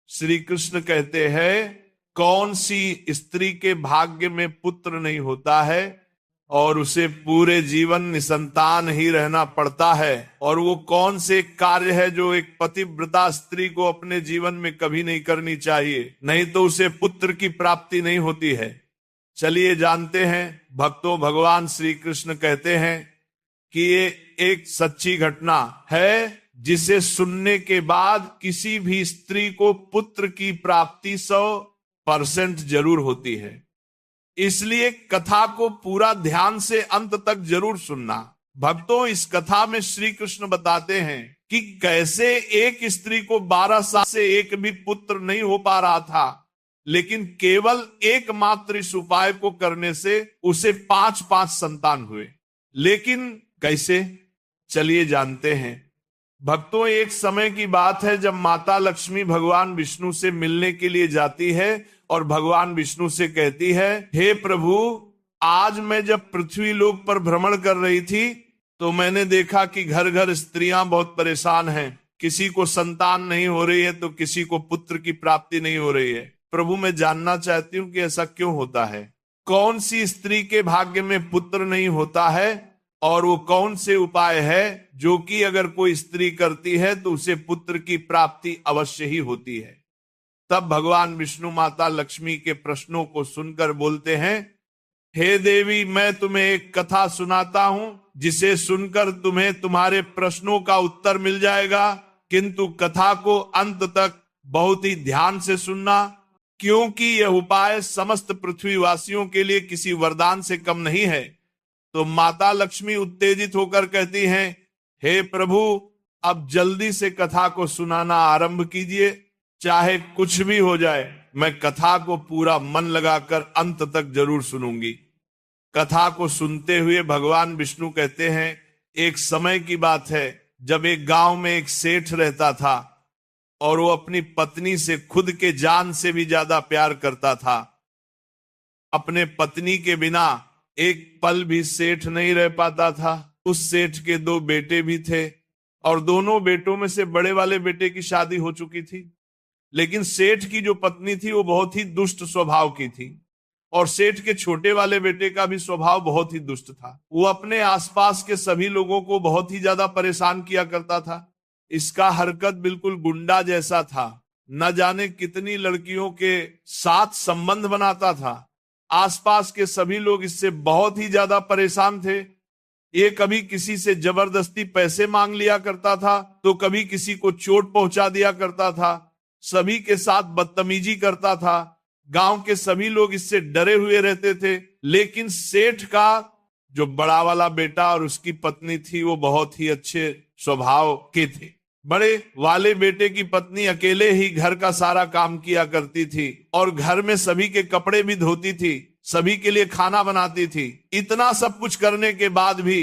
श्री कृष्ण कहते हैं, कौन सी स्त्री के भाग्य में पुत्र नहीं होता है और उसे पूरे जीवन निसंतान ही रहना पड़ता है, और वो कौन से कार्य है जो एक पतिव्रता स्त्री को अपने जीवन में कभी नहीं करनी चाहिए, नहीं तो उसे पुत्र की प्राप्ति नहीं होती है। चलिए जानते हैं। भक्तों, भगवान श्री कृष्ण कहते हैं कि ये एक सच्ची घटना है जिसे सुनने के बाद किसी भी स्त्री को पुत्र की प्राप्ति 100% जरूर होती है। इसलिए कथा को पूरा ध्यान से अंत तक जरूर सुनना। भक्तों, इस कथा में श्री कृष्ण बताते हैं कि कैसे एक स्त्री को 12 साल से एक भी पुत्र नहीं हो पा रहा था, लेकिन केवल एकमात्र इस उपाय को करने से उसे 5 संतान हुए। लेकिन कैसे, चलिए जानते हैं। भक्तों, एक समय की बात है जब माता लक्ष्मी भगवान विष्णु से मिलने के लिए जाती है और भगवान विष्णु से कहती है, हे प्रभु, आज मैं जब पृथ्वी लोक पर भ्रमण कर रही थी तो मैंने देखा कि घर घर स्त्रियां बहुत परेशान हैं। किसी को संतान नहीं हो रही है तो किसी को पुत्र की प्राप्ति नहीं हो रही है। प्रभु, मैं जानना चाहती हूं कि ऐसा क्यों होता है। कौन सी स्त्री के भाग्य में पुत्र नहीं होता है और वो कौन से उपाय है जो कि अगर कोई स्त्री करती है तो उसे पुत्र की प्राप्ति अवश्य ही होती है। तब भगवान विष्णु माता लक्ष्मी के प्रश्नों को सुनकर बोलते हैं, हे देवी, मैं तुम्हें एक कथा सुनाता हूं जिसे सुनकर तुम्हें तुम्हारे प्रश्नों का उत्तर मिल जाएगा, किंतु कथा को अंत तक बहुत ही ध्यान से सुनना, क्योंकि यह उपाय समस्त पृथ्वीवासियों के लिए किसी वरदान से कम नहीं है। तो माता लक्ष्मी उत्तेजित होकर कहती हैं, हे प्रभु, अब जल्दी से कथा को सुनाना आरंभ कीजिए, चाहे कुछ भी हो जाए, मैं कथा को पूरा मन लगाकर अंत तक जरूर सुनूंगी। कथा को सुनते हुए भगवान विष्णु कहते हैं, एक समय की बात है जब एक गांव में एक सेठ रहता था और वो अपनी पत्नी से खुद के जान से भी ज्यादा प्यार करता था। अपने पत्नी के बिना एक पल भी सेठ नहीं रह पाता था। उस सेठ के 2 बेटे भी थे और दोनों बेटों में से बड़े वाले बेटे की शादी हो चुकी थी, लेकिन सेठ की जो पत्नी थी वो बहुत ही दुष्ट स्वभाव की थी और सेठ के छोटे वाले बेटे का भी स्वभाव बहुत ही दुष्ट था। वो अपने आसपास के सभी लोगों को बहुत ही ज्यादा परेशान किया करता था। इसका हरकत बिल्कुल गुंडा जैसा था। न जाने कितनी लड़कियों के साथ संबंध बनाता था। आसपास के सभी लोग इससे बहुत ही ज्यादा परेशान थे। ये कभी किसी से जबरदस्ती पैसे मांग लिया करता था तो कभी किसी को चोट पहुंचा दिया करता था। सभी के साथ बदतमीजी करता था। गांव के सभी लोग इससे डरे हुए रहते थे। लेकिन सेठ का जो बड़ा वाला बेटा और उसकी पत्नी थी वो बहुत ही अच्छे स्वभाव के थे। बड़े वाले बेटे की पत्नी अकेले ही घर का सारा काम किया करती थी और घर में सभी के कपड़े भी धोती थी, सभी के लिए खाना बनाती थी। इतना सब कुछ करने के बाद भी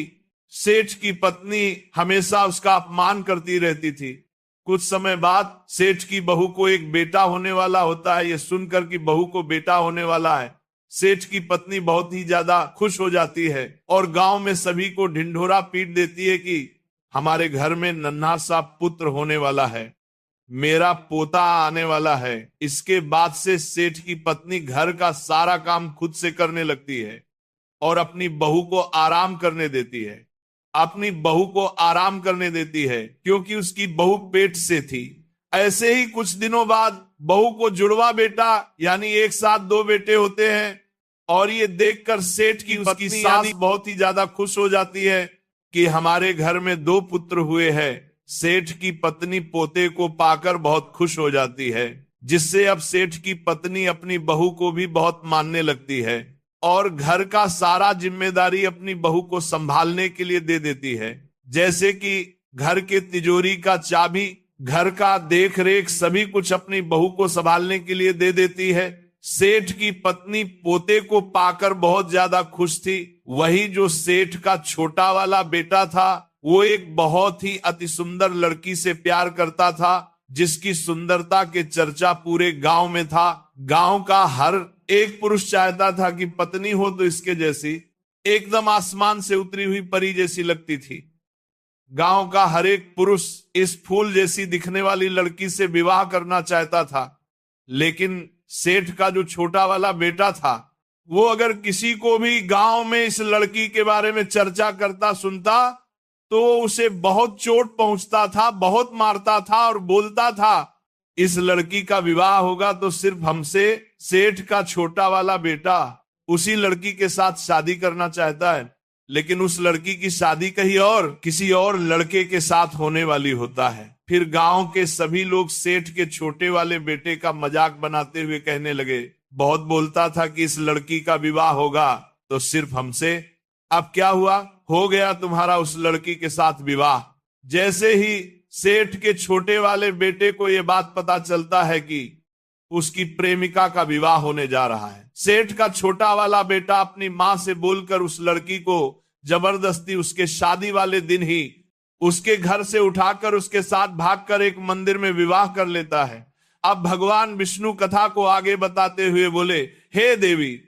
सेठ की पत्नी हमेशा उसका अपमान करती रहती थी। कुछ समय बाद सेठ की बहू को एक बेटा होने वाला होता है। ये सुनकर कि बहू को बेटा होने वाला है, सेठ की पत्नी बहुत ही ज्यादा खुश हो जाती है और गांव में सभी को ढिंढोरा पीट देती है कि हमारे घर में नन्हा सा पुत्र होने वाला है, मेरा पोता आने वाला है। इसके बाद से सेठ की पत्नी घर का सारा काम खुद से करने लगती है और अपनी बहू को आराम करने देती है। अपनी बहू को आराम करने देती है क्योंकि उसकी बहू पेट से थी। ऐसे ही कुछ दिनों बाद बहू को जुड़वा बेटा यानी एक साथ 2 बेटे होते हैं और ये देखकर सेठ की उसकी सास बहुत ही ज्यादा खुश हो जाती है कि हमारे घर में 2 पुत्र हुए हैं। सेठ की पत्नी पोते को पाकर बहुत खुश हो जाती है, जिससे अब सेठ की पत्नी अपनी बहू को भी बहुत मानने लगती है और घर का सारा जिम्मेदारी अपनी बहू को संभालने के लिए दे देती है। जैसे कि घर के तिजोरी का चाबी, घर का देख रेख, सभी कुछ अपनी बहू को संभालने के लिए दे देती है। सेठ की पत्नी पोते को पाकर बहुत ज्यादा खुश थी। वही जो सेठ का छोटा वाला बेटा था वो एक बहुत ही अति सुंदर लड़की से प्यार करता था, जिसकी सुंदरता के चर्चा पूरे गांव में था। गांव का हर एक पुरुष चाहता था कि पत्नी हो तो इसके जैसी, एकदम आसमान से उतरी हुई परी जैसी लगती थी। गांव का हर एक पुरुष इस फूल जैसी दिखने वाली लड़की से विवाह करना चाहता था, लेकिन सेठ का जो छोटा वाला बेटा था, वो अगर किसी को भी गांव में इस लड़की के बारे में चर्चा करता सुनता तो उसे बहुत चोट पहुंचता था, बहुत मारता था और बोलता था इस लड़की का विवाह होगा तो सिर्फ हमसे। सेठ का छोटा वाला बेटा उसी लड़की के साथ शादी करना चाहता है, लेकिन उस लड़की की शादी कहीं और किसी और लड़के के साथ होने वाली होता है। फिर गांव के सभी लोग सेठ के छोटे वाले बेटे का मजाक बनाते हुए कहने लगे, बहुत बोलता था कि इस लड़की का विवाह होगा तो सिर्फ हमसे। अब क्या हुआ, हो गया तुम्हारा उस लड़की के साथ विवाह। जैसे ही सेठ के छोटे वाले बेटे को यह बात पता चलता है कि उसकी प्रेमिका का विवाह होने जा रहा है, सेठ का छोटा वाला बेटा अपनी मां से बोलकर उस लड़की को जबरदस्ती उसके शादी वाले दिन ही उसके घर से उठाकर उसके साथ भागकर एक मंदिर में विवाह कर लेता है। अब भगवान विष्णु कथा को आगे बताते हुए बोले, हे देवी,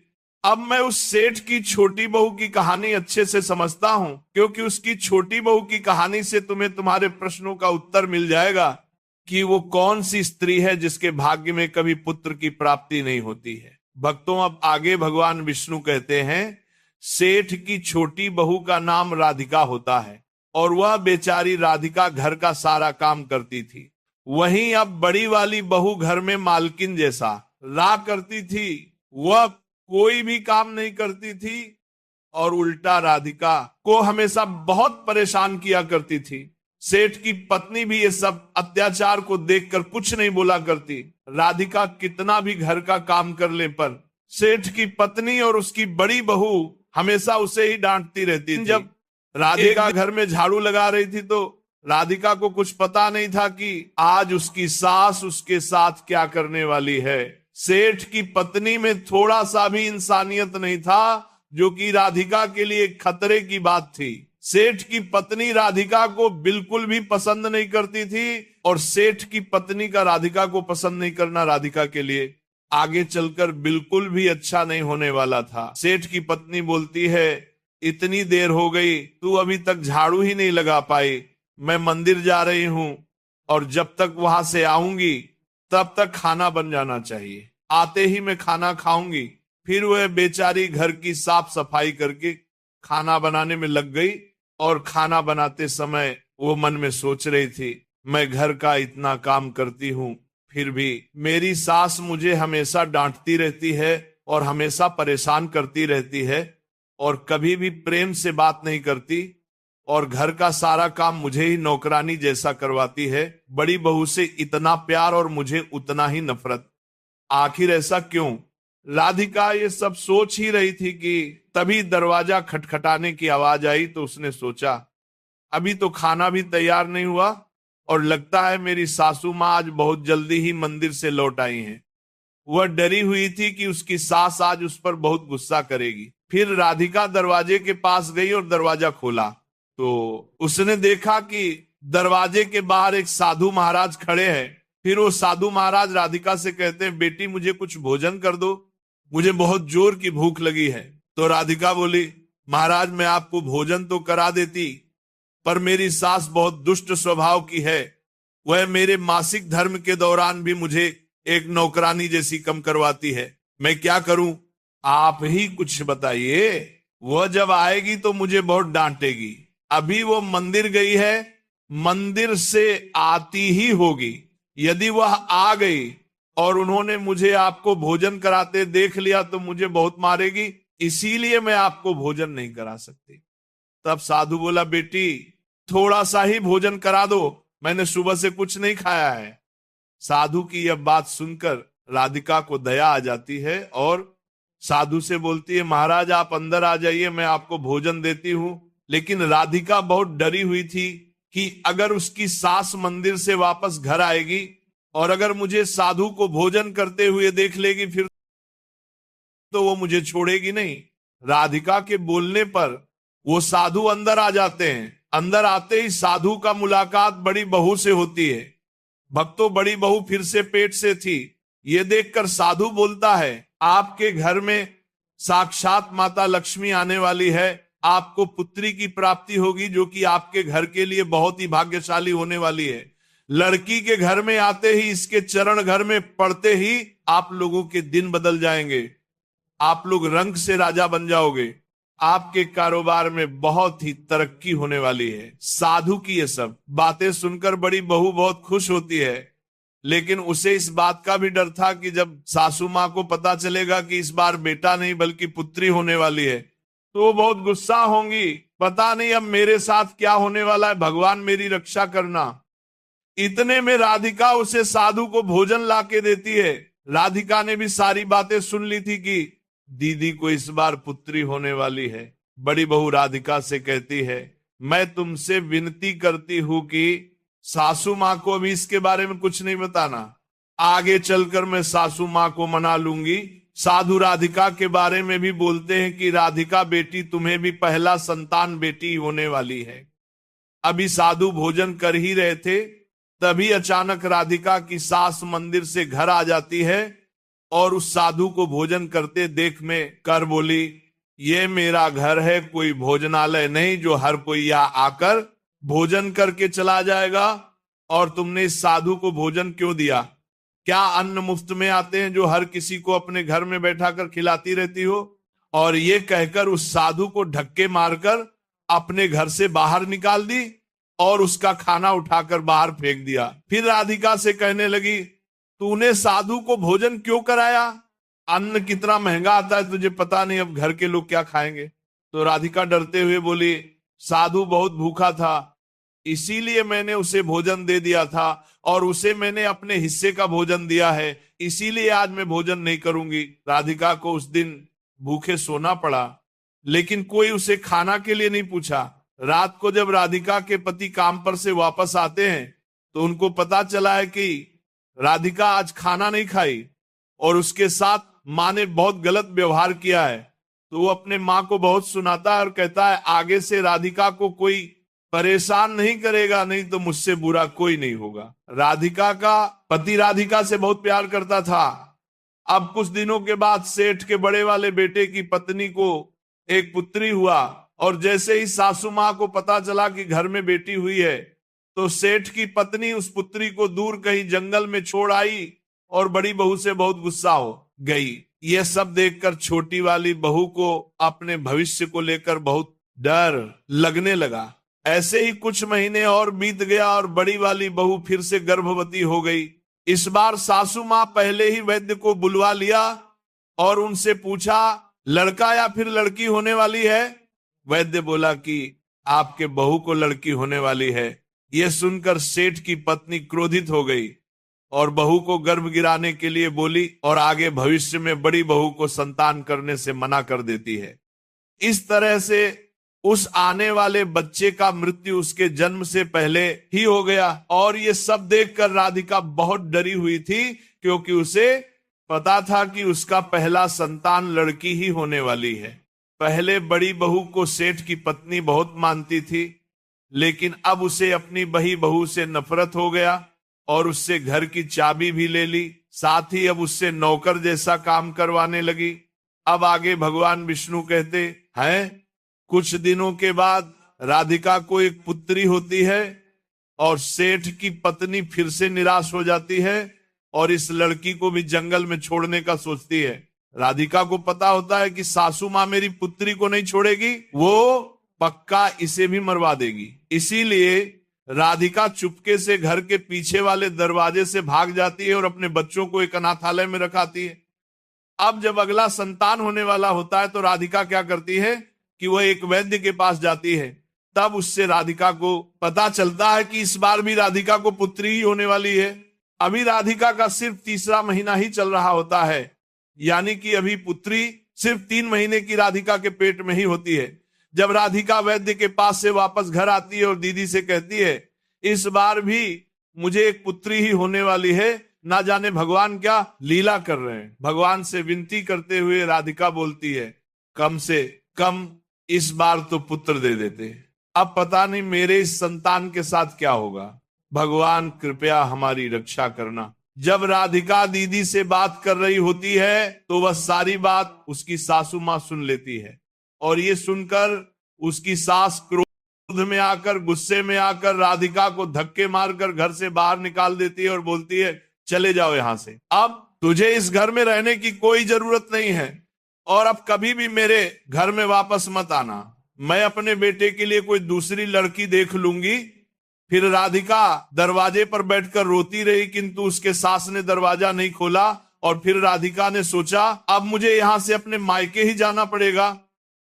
अब मैं उस सेठ की छोटी बहू की कहानी अच्छे से समझता हूं, क्योंकि उसकी छोटी बहू की कहानी से तुम्हें तुम्हारे प्रश्नों का उत्तर मिल जाएगा कि वो कौन सी स्त्री है जिसके भाग्य में कभी पुत्र की प्राप्ति नहीं होती है। भक्तों, अब आगे भगवान विष्णु कहते हैं, सेठ की छोटी बहू का नाम राधिका होता है और वह बेचारी राधिका घर का सारा काम करती थी। वहीं अब बड़ी वाली बहू घर में मालकिन जैसा रहा करती थी, वह कोई भी काम नहीं करती थी और उल्टा राधिका को हमेशा बहुत परेशान किया करती थी। सेठ की पत्नी भी ये सब अत्याचार को देखकर कुछ नहीं बोला करती। राधिका कितना भी घर का काम कर ले पर सेठ की पत्नी और उसकी बड़ी बहू हमेशा उसे ही डांटती रहती थी। जब राधिका घर में झाड़ू लगा रही थी तो राधिका को कुछ पता नहीं था कि आज उसकी सास उसके साथ क्या करने वाली है। सेठ की पत्नी में थोड़ा सा भी इंसानियत नहीं था, जो कि राधिका के लिए खतरे की बात थी। सेठ की पत्नी राधिका को बिल्कुल भी पसंद नहीं करती थी और सेठ की पत्नी का राधिका को पसंद नहीं करना राधिका के लिए आगे चलकर बिल्कुल भी अच्छा नहीं होने वाला था। सेठ की पत्नी बोलती है, इतनी देर हो गई, तू अभी तक झाड़ू ही नहीं लगा पाई। मैं मंदिर जा रही हूं और जब तक वहां से आऊंगी तब तक खाना बन जाना चाहिए। आते ही मैं खाना खाऊंगी। फिर वह बेचारी घर की साफ सफाई करके खाना बनाने में लग गई और खाना बनाते समय वो मन में सोच रही थी, मैं घर का इतना काम करती हूँ, फिर भी मेरी सास मुझे हमेशा डांटती रहती है और हमेशा परेशान करती रहती है और कभी भी प्रेम से बात नहीं करती और घर का सारा काम मुझे ही नौकरानी जैसा करवाती है। बड़ी बहू से इतना प्यार और मुझे उतना ही नफरत, आखिर ऐसा क्यों? राधिका ये सब सोच ही रही थी कि तभी दरवाजा खटखटाने की आवाज आई तो उसने सोचा, अभी तो खाना भी तैयार नहीं हुआ और लगता है मेरी सासू माँ आज बहुत जल्दी ही मंदिर से लौट आई हैं। वह डरी हुई थी कि उसकी सास आज उस पर बहुत गुस्सा करेगी। फिर राधिका दरवाजे के पास गई और दरवाजा खोला तो उसने देखा कि दरवाजे के बाहर एक साधु महाराज खड़े हैं। फिर वो साधु महाराज राधिका से कहते हैं, बेटी मुझे कुछ भोजन कर दो, मुझे बहुत जोर की भूख लगी है। तो राधिका बोली, महाराज मैं आपको भोजन तो करा देती, पर मेरी सास बहुत दुष्ट स्वभाव की है। वह मेरे मासिक धर्म के दौरान भी मुझे एक नौकरानी जैसी कम करवाती है। मैं क्या करूं? आप ही कुछ बताइए। वह जब आएगी तो मुझे बहुत डांटेगी। अभी वो मंदिर गई है, मंदिर से आती ही होगी। यदि वह आ गई और उन्होंने मुझे आपको भोजन कराते देख लिया तो मुझे बहुत मारेगी, इसीलिए मैं आपको भोजन नहीं करा सकती। तब साधु बोला, बेटी थोड़ा सा ही भोजन करा दो, मैंने सुबह से कुछ नहीं खाया है। साधु की यह बात सुनकर राधिका को दया आ जाती है और साधु से बोलती है, महाराज आप अंदर आ जाइए, मैं आपको भोजन देती हूं। लेकिन राधिका बहुत डरी हुई थी कि अगर उसकी सास मंदिर से वापस घर आएगी और अगर मुझे साधु को भोजन करते हुए देख लेगी फिर तो वो मुझे छोड़ेगी नहीं। राधिका के बोलने पर वो साधु अंदर आ जाते हैं। अंदर आते ही साधु का मुलाकात बड़ी बहू से होती है। भक्तों, बड़ी बहू फिर से पेट से थी। ये देखकर साधु बोलता है, आपके घर में साक्षात माता लक्ष्मी आने वाली है, आपको पुत्री की प्राप्ति होगी, जो कि आपके घर के लिए बहुत ही भाग्यशाली होने वाली है। लड़की के घर में आते ही, इसके चरण घर में पड़ते ही आप लोगों के दिन बदल जाएंगे। आप लोग रंग से राजा बन जाओगे। आपके कारोबार में बहुत ही तरक्की होने वाली है। साधु की ये सब बातें सुनकर बड़ी बहू बहुत खुश होती है, लेकिन उसे इस बात का भी डर था कि जब सासू माँ को पता चलेगा कि इस बार बेटा नहीं बल्कि पुत्री होने वाली है, तो वो बहुत गुस्सा होंगी। पता नहीं अब मेरे साथ क्या होने वाला है, भगवान मेरी रक्षा करना। इतने में राधिका उसे साधु को भोजन ला के देती है। राधिका ने भी सारी बातें सुन ली थी कि दीदी को इस बार पुत्री होने वाली है। बड़ी बहू राधिका से कहती है, मैं तुमसे विनती करती हूं कि सासू माँ को अभी इसके बारे में कुछ नहीं बताना, आगे चलकर मैं सासू माँ को मना लूंगी। साधु राधिका के बारे में भी बोलते हैं कि राधिका बेटी, तुम्हें भी पहला संतान बेटी होने वाली है। अभी साधु भोजन कर ही रहे थे, तभी अचानक राधिका की सास मंदिर से घर आ जाती है और उस साधु को भोजन करते देख में कर बोली, ये मेरा घर है, कोई भोजनालय नहीं जो हर कोई यहाँ आकर भोजन करके चला जाएगा। और तुमने इस साधु को भोजन क्यों दिया? क्या अन्न मुफ्त में आते हैं जो हर किसी को अपने घर में बैठा कर खिलाती रहती हो? और ये कहकर उस साधु को धक्के मारकर अपने घर से बाहर निकाल दी और उसका खाना उठाकर बाहर फेंक दिया। फिर राधिका से कहने लगी, तूने साधु को भोजन क्यों कराया? अन्न कितना महंगा आता है, तुझे पता नहीं अब घर के लोग क्या खाएंगे। तो राधिका डरते हुए बोली, साधु बहुत भूखा था, इसीलिए मैंने उसे भोजन दे दिया था और उसे मैंने अपने हिस्से का भोजन दिया है, इसीलिए आज मैं भोजन नहीं करूंगी। राधिका को उस दिन भूखे सोना पड़ा, लेकिन कोई उसे खाना के लिए नहीं पूछा। रात को जब राधिका के पति काम पर से वापस आते हैं तो उनको पता चला है कि राधिका आज खाना नहीं खाई और उसके साथ माँ ने बहुत गलत व्यवहार किया है। तो वो अपने माँ को बहुत सुनाता है और कहता है, आगे से राधिका को कोई परेशान नहीं करेगा, नहीं तो मुझसे बुरा कोई नहीं होगा। राधिका का पति राधिका से बहुत प्यार करता था। अब कुछ दिनों के बाद सेठ के बड़े वाले बेटे की पत्नी को एक पुत्री हुआ और जैसे ही सासू माँ को पता चला कि घर में बेटी हुई है, तो सेठ की पत्नी उस पुत्री को दूर कहीं जंगल में छोड़ आई और बड़ी बहू से बहुत गुस्सा हो गई। यह सब देखकर छोटी वाली बहू को अपने भविष्य को लेकर बहुत डर लगने लगा। ऐसे ही कुछ महीने और बीत गया और बड़ी वाली बहू फिर से गर्भवती हो गई। इस बार सासू माँ पहले ही वैद्य को बुलवा लिया और उनसे पूछा, लड़का या फिर लड़की होने वाली है? वैद्य बोला कि आपके बहू को लड़की होने वाली है। यह सुनकर सेठ की पत्नी क्रोधित हो गई और बहू को गर्भ गिराने के लिए बोली और आगे भविष्य में बड़ी बहू को संतान करने से मना कर देती है। इस तरह से उस आने वाले बच्चे का मृत्यु उसके जन्म से पहले ही हो गया। और ये सब देखकर राधिका बहुत डरी हुई थी, क्योंकि उसे पता था कि उसका पहला संतान लड़की ही होने वाली है। पहले बड़ी बहू को सेठ की पत्नी बहुत मानती थी, लेकिन अब उसे अपनी बही बहू से नफरत हो गया और उससे घर की चाबी भी ले ली, साथ ही अब उससे नौकर जैसा काम करवाने लगी। अब आगे भगवान विष्णु कहते हैं, कुछ दिनों के बाद राधिका को एक पुत्री होती है और सेठ की पत्नी फिर से निराश हो जाती है और इस लड़की को भी जंगल में छोड़ने का सोचती है। राधिका को पता होता है कि सासू माँ मेरी पुत्री को नहीं छोड़ेगी, वो पक्का इसे भी मरवा देगी। इसीलिए राधिका चुपके से घर के पीछे वाले दरवाजे से भाग जाती है और अपने बच्चों को एक अनाथालय में रखाती है। अब जब अगला संतान होने वाला होता है तो राधिका क्या करती है कि वह एक वैद्य के पास जाती है। तब उससे राधिका को पता चलता है कि इस बार भी राधिका को पुत्री ही होने वाली है। अभी राधिका का सिर्फ तीसरा महीना ही चल रहा होता है, यानी कि अभी पुत्री सिर्फ 3 महीने की राधिका के पेट में ही होती है। जब राधिका वैद्य के पास से वापस घर आती है और दीदी से कहती है, इस बार भी मुझे एक पुत्री ही होने वाली है, ना जाने भगवान क्या लीला कर रहे हैं। भगवान से विनती करते हुए राधिका बोलती है, कम से कम इस बार तो पुत्र दे देते, अब पता नहीं मेरे इस संतान के साथ क्या होगा। भगवान कृपया हमारी रक्षा करना। जब राधिका दीदी से बात कर रही होती है तो वह सारी बात उसकी सासू माँ सुन लेती है और ये सुनकर उसकी सास क्रोध में आकर, गुस्से में आकर राधिका को धक्के मारकर घर से बाहर निकाल देती है और बोलती है चले जाओ यहां से, अब तुझे इस घर में रहने की कोई जरूरत नहीं है और अब कभी भी मेरे घर में वापस मत आना। मैं अपने बेटे के लिए कोई दूसरी लड़की देख लूंगी। फिर राधिका दरवाजे पर बैठकर रोती रही, किंतु उसके सास ने दरवाजा नहीं खोला और फिर राधिका ने सोचा अब मुझे यहां से अपने मायके ही जाना पड़ेगा।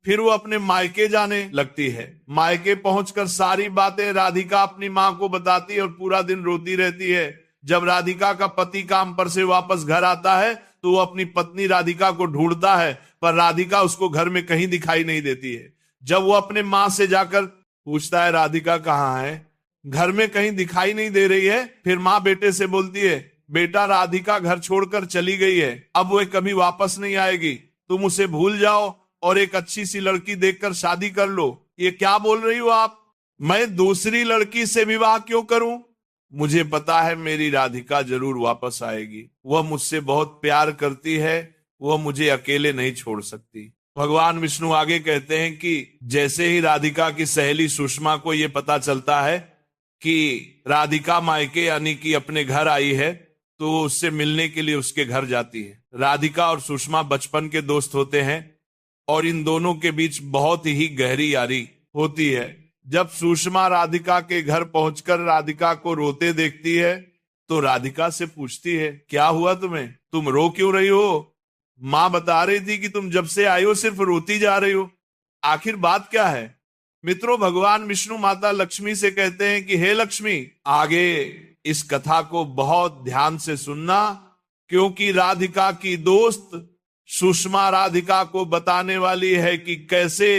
फिर वो अपने मायके जाने लगती है। मायके पहुंचकर सारी बातें राधिका अपनी मां को बताती है और पूरा दिन रोती रहती है। जब राधिका का पति काम पर से वापस घर आता है तो वो अपनी पत्नी राधिका को ढूंढता है, पर राधिका उसको घर में कहीं दिखाई नहीं देती है। जब वो अपने मां से जाकर पूछता है राधिका कहाँ है, घर में कहीं दिखाई नहीं दे रही है। फिर मां बेटे से बोलती है बेटा राधिका घर छोड़कर चली गई है, अब वो कभी वापस नहीं आएगी, तुम उसे भूल जाओ और एक अच्छी सी लड़की देखकर शादी कर लो। ये क्या बोल रही हो आप, मैं दूसरी लड़की से विवाह क्यों करूं? मुझे पता है मेरी राधिका जरूर वापस आएगी, वह मुझसे बहुत प्यार करती है, वह मुझे अकेले नहीं छोड़ सकती। भगवान विष्णु आगे कहते हैं कि जैसे ही राधिका की सहेली सुषमा को यह पता चलता है कि राधिका मायके यानी कि अपने घर आई है, तो उससे मिलने के लिए उसके घर जाती है। राधिका और सुषमा बचपन के दोस्त होते हैं और इन दोनों के बीच बहुत ही गहरी यारी होती है। जब सुषमा राधिका के घर पहुंचकर राधिका को रोते देखती है तो राधिका से पूछती है क्या हुआ तुम्हें, तुम रो क्यों रही हो? मां बता रही थी कि तुम जब से आई हो सिर्फ रोती जा रही हो, आखिर बात क्या है? मित्रों, भगवान विष्णु माता लक्ष्मी से कहते हैं कि हे लक्ष्मी, आगे इस कथा को बहुत ध्यान से सुनना, क्योंकि राधिका की दोस्त सुषमा राधिका को बताने वाली है कि कैसे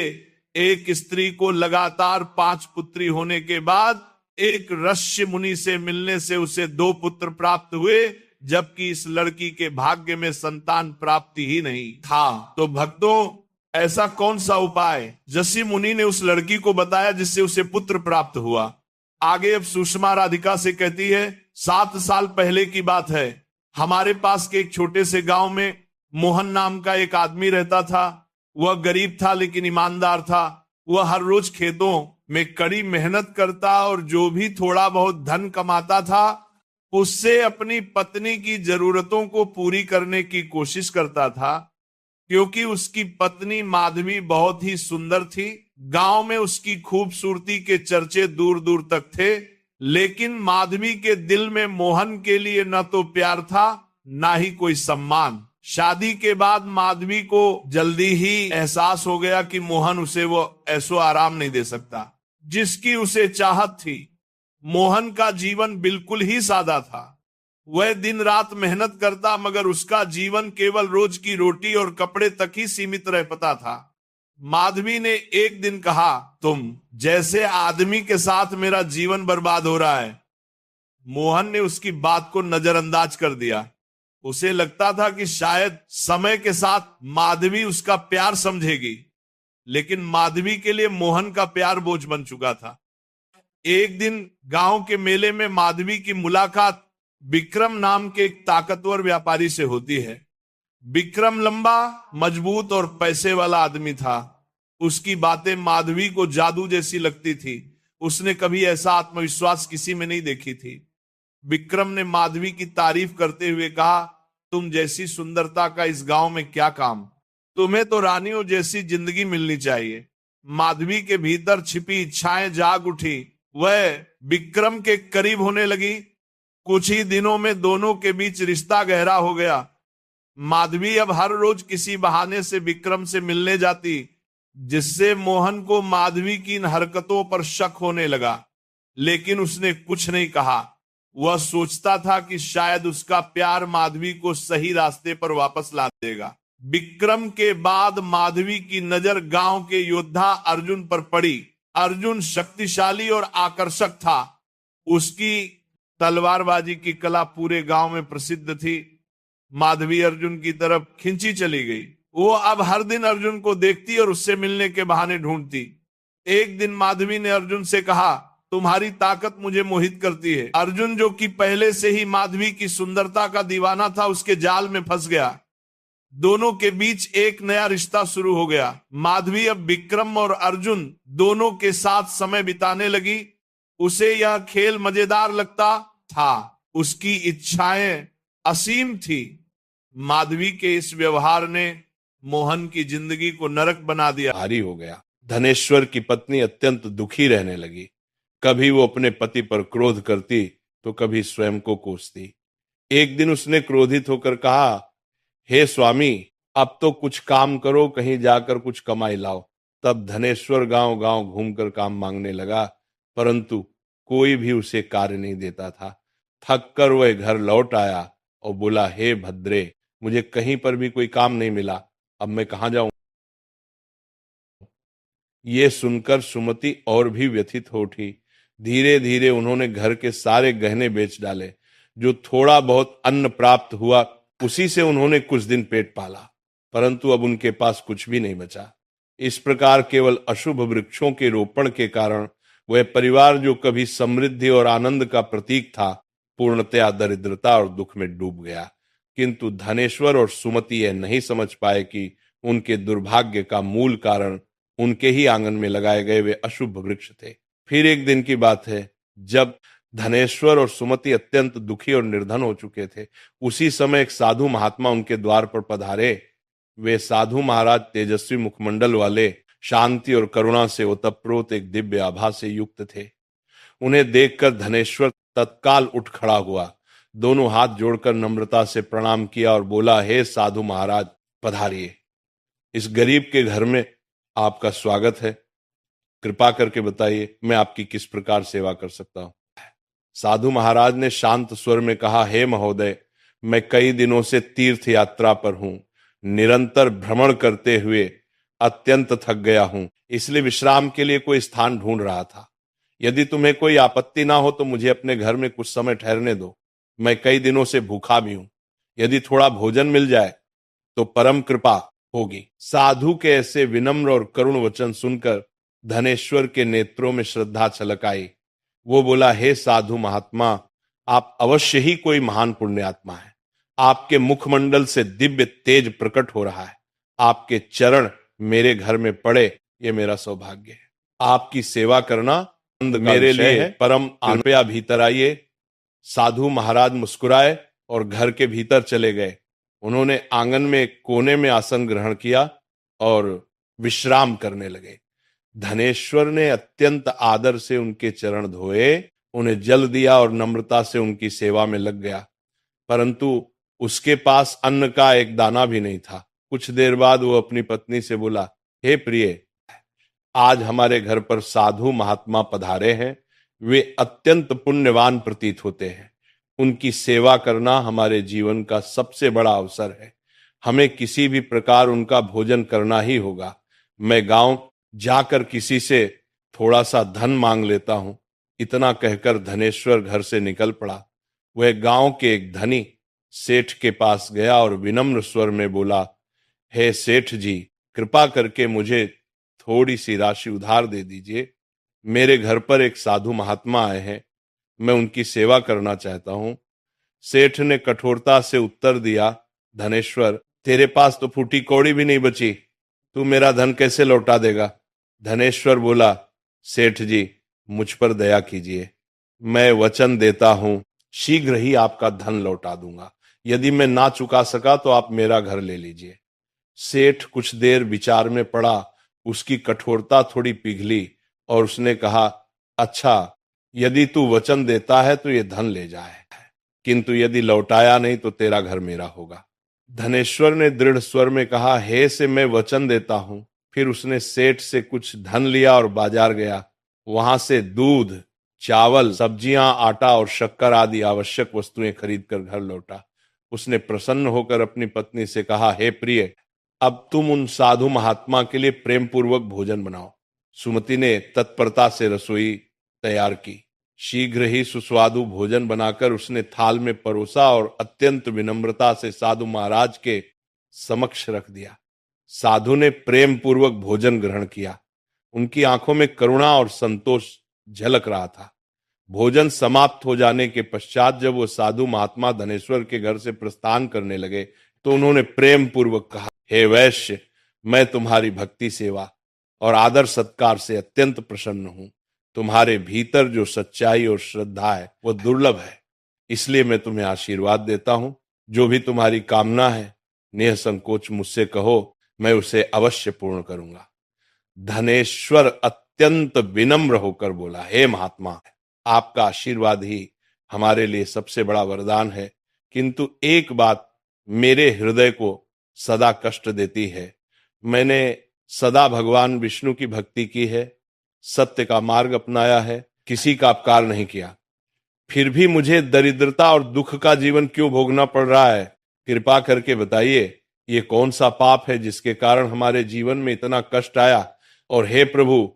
एक स्त्री को लगातार 5 पुत्री होने के बाद एक ऋषि मुनि से मिलने से उसे 2 पुत्र प्राप्त हुए, जबकि इस लड़की के भाग्य में संतान प्राप्ति ही नहीं था। तो भक्तों, ऐसा कौन सा उपाय ऋषि मुनि ने उस लड़की को बताया जिससे उसे पुत्र प्राप्त हुआ? आगे अब सुषमा राधिका से कहती है 7 साल पहले की बात है, हमारे पास के एक छोटे से गांव में मोहन नाम का एक आदमी रहता था। वह गरीब था लेकिन ईमानदार था। वह हर रोज खेतों में कड़ी मेहनत करता और जो भी थोड़ा बहुत धन कमाता था उससे अपनी पत्नी की जरूरतों को पूरी करने की कोशिश करता था। क्योंकि उसकी पत्नी माधवी बहुत ही सुंदर थी, गांव में उसकी खूबसूरती के चर्चे दूर दूर तक थे, लेकिन माधवी के दिल में मोहन के लिए न तो प्यार था न ही कोई सम्मान। शादी के बाद माधवी को जल्दी ही एहसास हो गया कि मोहन उसे वो ऐसो आराम नहीं दे सकता जिसकी उसे चाहत थी। मोहन का जीवन बिल्कुल ही सादा था। वह दिन रात मेहनत करता, मगर उसका जीवन केवल रोज की रोटी और कपड़े तक ही सीमित रह पाता था। माधवी ने एक दिन कहा, तुम जैसे आदमी के साथ मेरा जीवन बर्बाद हो रहा है। मोहन ने उसकी बात को नजरअंदाज कर दिया। उसे लगता था कि शायद समय के साथ माधवी उसका प्यार समझेगी, लेकिन माधवी के लिए मोहन का प्यार बोझ बन चुका था। एक दिन गांव के मेले में माधवी की मुलाकात विक्रम नाम के एक ताकतवर व्यापारी से होती है। विक्रम लंबा, मजबूत और पैसे वाला आदमी था। उसकी बातें माधवी को जादू जैसी लगती थी। उसने कभी ऐसा आत्मविश्वास किसी में नहीं देखी थी। विक्रम ने माधवी की तारीफ करते हुए कहा, तुम जैसी सुंदरता का इस गांव में क्या काम, तुम्हें तो रानियों जैसी जिंदगी मिलनी चाहिए। माधवी के भीतर छिपी इच्छाएं जाग उठी। वह विक्रम के करीब होने लगी। कुछ ही दिनों में दोनों के बीच रिश्ता गहरा हो गया। माधवी अब हर रोज किसी बहाने से विक्रम से मिलने जाती, जिससे मोहन को माधवी की इन हरकतों पर शक होने लगा, लेकिन उसने कुछ नहीं कहा। वह सोचता था कि शायद उसका प्यार माधवी को सही रास्ते पर वापस ला देगा। विक्रम के बाद माधवी की नजर गांव के योद्धा अर्जुन पर पड़ी। अर्जुन शक्तिशाली और आकर्षक था। उसकी तलवारबाजी की कला पूरे गांव में प्रसिद्ध थी। माधवी अर्जुन की तरफ खिंची चली गई। वो अब हर दिन अर्जुन को देखती और उससे मिलने के बहाने ढूंढती। एक दिन माधवी ने अर्जुन से कहा, तुम्हारी ताकत मुझे मोहित करती है। अर्जुन, जो कि पहले से ही माधवी की सुंदरता का दीवाना था, उसके जाल में फंस गया। दोनों के बीच एक नया रिश्ता शुरू हो गया। माधवी अब विक्रम और अर्जुन दोनों के साथ समय बिताने लगी। उसे यह खेल मजेदार लगता था, उसकी इच्छाएं असीम थी। माधवी के इस व्यवहार ने मोहन की जिंदगी को नरक बना दिया। भारी हो गया। धनेश्वर की पत्नी अत्यंत दुखी रहने लगी। कभी वो अपने पति पर क्रोध करती तो कभी स्वयं को कोसती। एक दिन उसने क्रोधित होकर कहा, हे स्वामी, अब तो कुछ काम करो, कहीं जाकर कुछ कमाई लाओ। तब धनेश्वर गांव गांव घूमकर काम मांगने लगा, परंतु कोई भी उसे कार्य नहीं देता था। थक कर वह घर लौट आया और बोला, हे भद्रे, मुझे कहीं पर भी कोई काम नहीं मिला, अब मैं कहां जाऊं। ये सुनकर सुमति और भी व्यथित हो उठी। धीरे धीरे उन्होंने घर के सारे गहने बेच डाले। जो थोड़ा बहुत अन्न प्राप्त हुआ उसी से उन्होंने कुछ दिन पेट पाला, परंतु अब उनके पास कुछ भी नहीं बचा। इस प्रकार केवल अशुभ वृक्षों के रोपण के कारण वह परिवार, जो कभी समृद्धि और आनंद का प्रतीक था, पूर्णतया दरिद्रता और दुख में डूब गया। किंतु धनेश्वर और सुमति यह नहीं समझ पाए कि उनके दुर्भाग्य का मूल कारण उनके ही आंगन में लगाए गए वे अशुभ वृक्ष थे। फिर एक दिन की बात है, जब धनेश्वर और सुमति अत्यंत दुखी और निर्धन हो चुके थे, उसी समय एक साधु महात्मा उनके द्वार पर पधारे। वे साधु महाराज तेजस्वी मुखमंडल वाले, शांति और करुणा से ओतप्रोत एक दिव्य आभा से युक्त थे। उन्हें देखकर धनेश्वर तत्काल उठ खड़ा हुआ, दोनों हाथ जोड़कर नम्रता से प्रणाम किया और बोला, हे साधु महाराज, पधारिए। इस गरीब के घर में आपका स्वागत है। कृपा करके बताइए मैं आपकी किस प्रकार सेवा कर सकता हूं। साधु महाराज ने शांत स्वर में कहा, हे महोदय, मैं कई दिनों से तीर्थ यात्रा पर हूं। निरंतर भ्रमण करते हुए अत्यंत थक गया हूं, इसलिए विश्राम के लिए कोई स्थान ढूंढ रहा था। यदि तुम्हें कोई आपत्ति ना हो तो मुझे अपने घर में कुछ समय ठहरने दो। मैं कई दिनों से भूखा भी हूं। यदि थोड़ा भोजन मिल जाए तो परम कृपा होगी। साधु के ऐसे विनम्र और करुण वचन सुनकर धनेश्वर के नेत्रों में श्रद्धा छलक आई। वो बोला, हे साधु महात्मा, आप अवश्य ही कोई महान पुण्यात्मा है। आपके मुखमंडल से दिव्य तेज प्रकट हो रहा है। आपके चरण मेरे घर में पड़े, ये मेरा सौभाग्य है। आपकी सेवा करना मेरे लिए परम। कृपया भीतर आइए। साधु महाराज मुस्कुराए और घर के भीतर चले गए। उन्होंने आंगन में एक कोने में आसन ग्रहण किया और विश्राम करने लगे। धनेश्वर ने अत्यंत आदर से उनके चरण धोए, उन्हें जल दिया और नम्रता से उनकी सेवा में लग गया, परंतु उसके पास अन्न का एक दाना भी नहीं था। कुछ देर बाद वो अपनी पत्नी से बोला, हे प्रिय, आज हमारे घर पर साधु महात्मा पधारे हैं। वे अत्यंत पुण्यवान प्रतीत होते हैं। उनकी सेवा करना हमारे जीवन का सबसे बड़ा अवसर है। हमें किसी भी प्रकार उनका भोजन करना ही होगा। मैं गांव जाकर किसी से थोड़ा सा धन मांग लेता हूं। इतना कहकर धनेश्वर घर से निकल पड़ा। वह गांव के एक धनी सेठ के पास गया और विनम्र स्वर में बोला, हे सेठ जी, कृपा करके मुझे थोड़ी सी राशि उधार दे दीजिए। मेरे घर पर एक साधु महात्मा आए हैं, मैं उनकी सेवा करना चाहता हूं। सेठ ने कठोरता से उत्तर दिया, धनेश्वर, तेरे पास तो फूटी कौड़ी भी नहीं बची, तू मेरा धन कैसे लौटा देगा। धनेश्वर बोला, सेठ जी, मुझ पर दया कीजिए। मैं वचन देता हूं शीघ्र ही आपका धन लौटा दूंगा। यदि मैं ना चुका सका तो आप मेरा घर ले लीजिए। सेठ कुछ देर विचार में पड़ा। उसकी कठोरता थोड़ी पिघली और उसने कहा, अच्छा, यदि तू वचन देता है तो ये धन ले जाए, किंतु यदि लौटाया नहीं तो तेरा घर मेरा होगा। धनेश्वर ने दृढ़ स्वर में कहा, हे से मैं वचन देता हूं। फिर उसने सेठ से कुछ धन लिया और बाजार गया। वहां से दूध, चावल, सब्जियां, आटा और शक्कर आदि आवश्यक वस्तुएं खरीदकर घर लौटा। उसने प्रसन्न होकर अपनी पत्नी से कहा, हे प्रिय, अब तुम उन साधु महात्मा के लिए प्रेम पूर्वक भोजन बनाओ। सुमति ने तत्परता से रसोई तैयार की। शीघ्र ही सुस्वादु भोजन बनाकर उसने थाल में परोसा और अत्यंत विनम्रता से साधु महाराज के समक्ष रख दिया। साधु ने प्रेम पूर्वक भोजन ग्रहण किया। उनकी आंखों में करुणा और संतोष झलक रहा था। भोजन समाप्त हो जाने के पश्चात जब वो साधु महात्मा धनेश्वर के घर से प्रस्थान करने लगे, तो उन्होंने प्रेम पूर्वक कहा, हे वैश्य, मैं तुम्हारी भक्ति सेवा और आदर सत्कार से अत्यंत प्रसन्न हूं। तुम्हारे भीतर जो सच्चाई और श्रद्धा है वो दुर्लभ है, इसलिए मैं तुम्हें आशीर्वाद देता हूं। जो भी तुम्हारी कामना है निसंकोच मुझसे कहो, मैं उसे अवश्य पूर्ण करूंगा। धनेश्वर अत्यंत विनम्र होकर बोला, हे महात्मा, आपका आशीर्वाद ही हमारे लिए सबसे बड़ा वरदान है, किंतु एक बात मेरे हृदय को सदा कष्ट देती है। मैंने सदा भगवान विष्णु की भक्ति की है, सत्य का मार्ग अपनाया है, किसी का अपकार नहीं किया, फिर भी मुझे दरिद्रता और दुख का जीवन क्यों भोगना पड़ रहा है? कृपा करके बताइए, ये कौन सा पाप है जिसके कारण हमारे जीवन में इतना कष्ट आया? और हे प्रभु,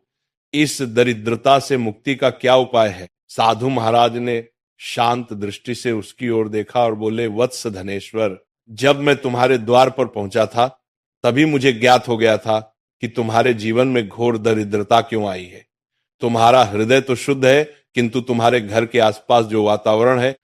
इस दरिद्रता से मुक्ति का क्या उपाय है? साधु महाराज ने शांत दृष्टि से उसकी ओर देखा और बोले, वत्स धनेश्वर, जब मैं तुम्हारे द्वार पर पहुंचा था तभी मुझे ज्ञात हो गया था कि तुम्हारे जीवन में घोर दरिद्रता क्यों आई है। तुम्हारा हृदय तो शुद्ध है, किंतु तुम्हारे घर के आसपास जो वातावरण है